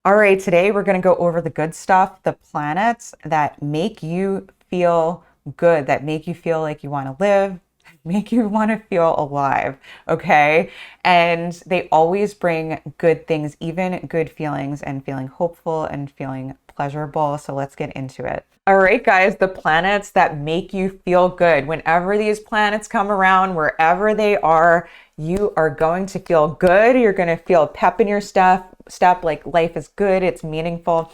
All right, today we're going to go over the good stuff, the planets that make you feel good, that make you feel like you want to live, make you want to feel alive, okay? And they always bring good things, even good feelings, and feeling hopeful and feeling pleasurable. So let's get into it. All right, guys, the planets that make you feel good. Whenever these planets come around, wherever they are, you are going to feel good. You're going to feel pep in your step, like life is good, it's meaningful.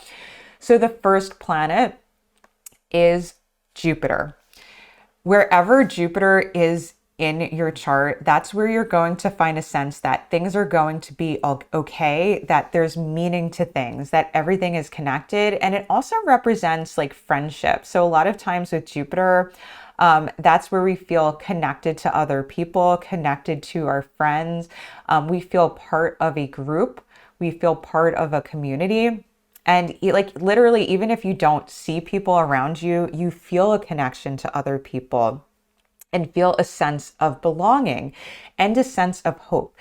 So the first planet is Jupiter. Wherever Jupiter is in your chart, that's where you're going to find a sense that things are going to be okay, that there's meaning to things, that everything is connected. And it also represents like friendship. So a lot of times with Jupiter, that's where we feel connected to other people, connected to our friends. We feel part of a group. We feel part of a community. And like literally, even if you don't see people around you, you feel a connection to other people and feel a sense of belonging and a sense of hope.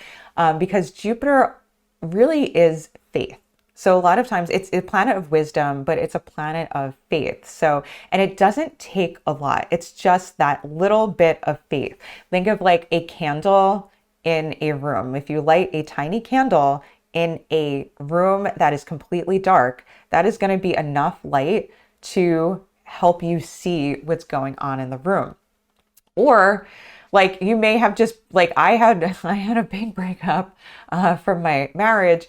Because Jupiter really is faith. So a lot of times it's a planet of wisdom, but it's a planet of faith. So, and it doesn't take a lot. It's just that little bit of faith. Think of like a candle in a room. If you light a tiny candle in a room that is completely dark, that is going to be enough light to help you see what's going on in the room. Or like you may have just like I had a big breakup from my marriage.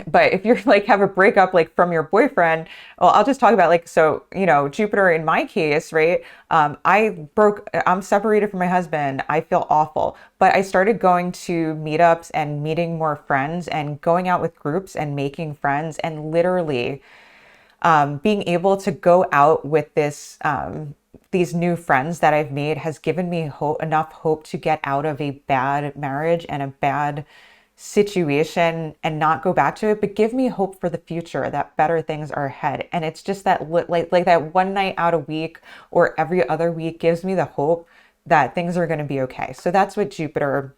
But if you're like have a breakup like from your boyfriend, well, I'll just talk about like so Jupiter in my case, right? I'm separated from my husband. I feel awful, but I started going to meetups and meeting more friends and going out with groups and making friends and literally being able to go out with these new friends that I've made has given me enough hope to get out of a bad marriage and a bad situation and not go back to it, but give me hope for the future that better things are ahead. And it's just that like that one night out a week or every other week gives me the hope that things are going to be okay. So that's what Jupiter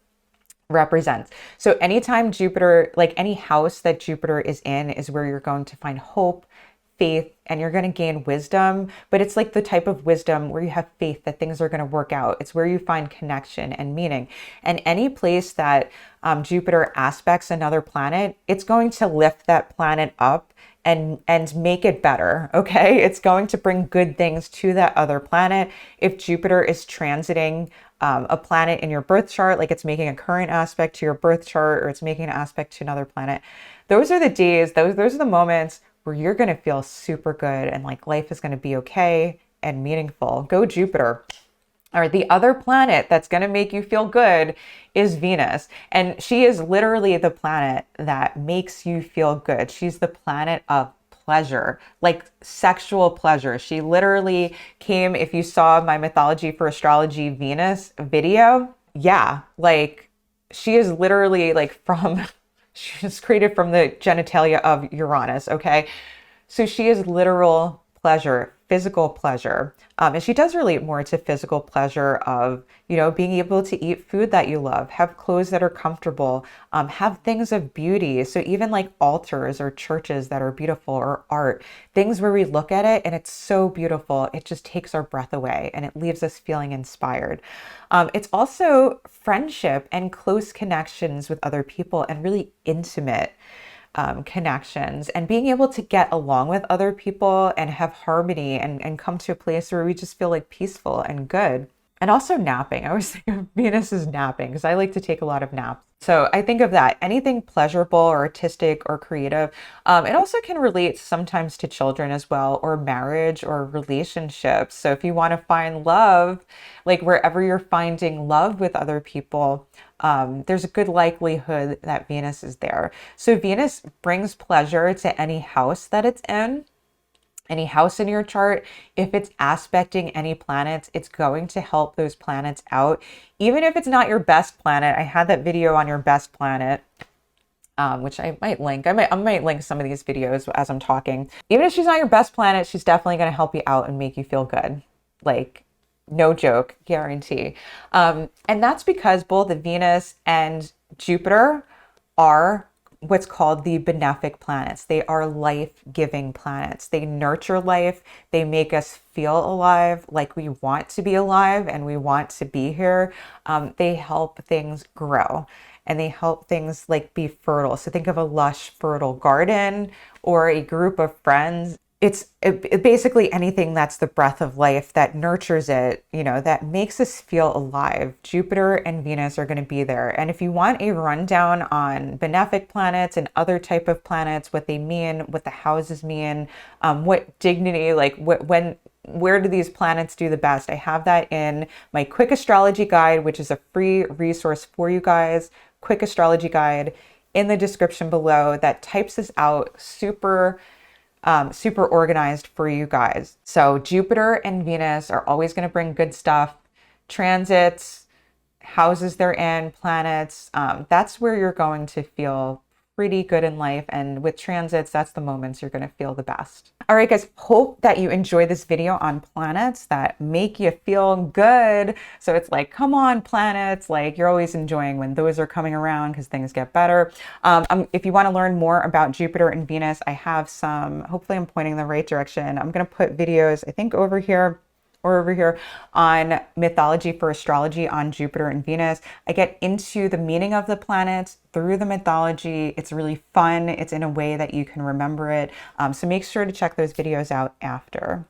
represents. So anytime Jupiter, like any house that Jupiter is in, is where you're going to find hope, faith, and you're going to gain wisdom. But it's like the type of wisdom where you have faith that things are going to work out. It's where you find connection and meaning. And any place that Jupiter aspects another planet, it's going to lift that planet up and make it better. Okay, it's going to bring good things to that other planet. If Jupiter is transiting a planet in your birth chart, like it's making a current aspect to your birth chart or it's making an aspect to another planet, those are the days, those are the moments where you're going to feel super good and like life is going to be okay and meaningful. Go Jupiter. All right, the other planet that's going to make you feel good is Venus. And she is literally the planet that makes you feel good. She's the planet of pleasure, like sexual pleasure. She literally came, if you saw my Mythology for Astrology Venus video, yeah, like she is literally like from, she was created from the genitalia of Uranus, okay? So she is literal pleasure, physical pleasure. And she does relate more to physical pleasure of, being able to eat food that you love, have clothes that are comfortable, have things of beauty. So even like altars or churches that are beautiful or art, things where we look at it and it's so beautiful, it just takes our breath away and it leaves us feeling inspired. It's also friendship and close connections with other people and really intimate connections and being able to get along with other people and have harmony and come to a place where we just feel like peaceful and good. And also napping. I always think of Venus as napping because I like to take a lot of naps. So I think of that. Anything pleasurable or artistic or creative. It also can relate sometimes to children as well, or marriage or relationships. So if you want to find love, like wherever you're finding love with other people, there's a good likelihood that Venus is there. So Venus brings pleasure to any house that it's in. Any house in your chart, if it's aspecting any planets, it's going to help those planets out. Even if it's not your best planet, I had that video on your best planet, which I might link. I might link some of these videos as I'm talking. Even if she's not your best planet, she's definitely going to help you out and make you feel good. Like, no joke, guarantee. And that's because both the Venus and Jupiter are what's called the benefic planets. They are life-giving planets. They nurture life. They make us feel alive, like we want to be alive and we want to be here. They help things grow and they help things like be fertile. So think of a lush, fertile garden or a group of friends. It's basically anything that's the breath of life that nurtures it, you know, that makes us feel alive. Jupiter and Venus are going to be there. And if you want a rundown on benefic planets and other type of planets, what they mean, what the houses mean, what dignity, like where do these planets do the best? I have that in my quick astrology guide, which is a free resource for you guys. Quick astrology guide in the description below that types this out super organized for you guys. So Jupiter and Venus are always going to bring good stuff. Transits, houses they're in, planets, that's where you're going to feel pretty good in life. And with transits, that's the moments you're going to feel the best. All right, guys, hope that you enjoy this video on planets that make you feel good. So it's like, come on, planets, like you're always enjoying when those are coming around because things get better. If you want to learn more about Jupiter and Venus, I have some, hopefully I'm pointing in the right direction. I'm going to put videos, I think over here or over here on mythology for astrology on Jupiter and Venus. I get into the meaning of the planets through the mythology. It's really fun. It's in a way that you can remember it. So make sure to check those videos out after.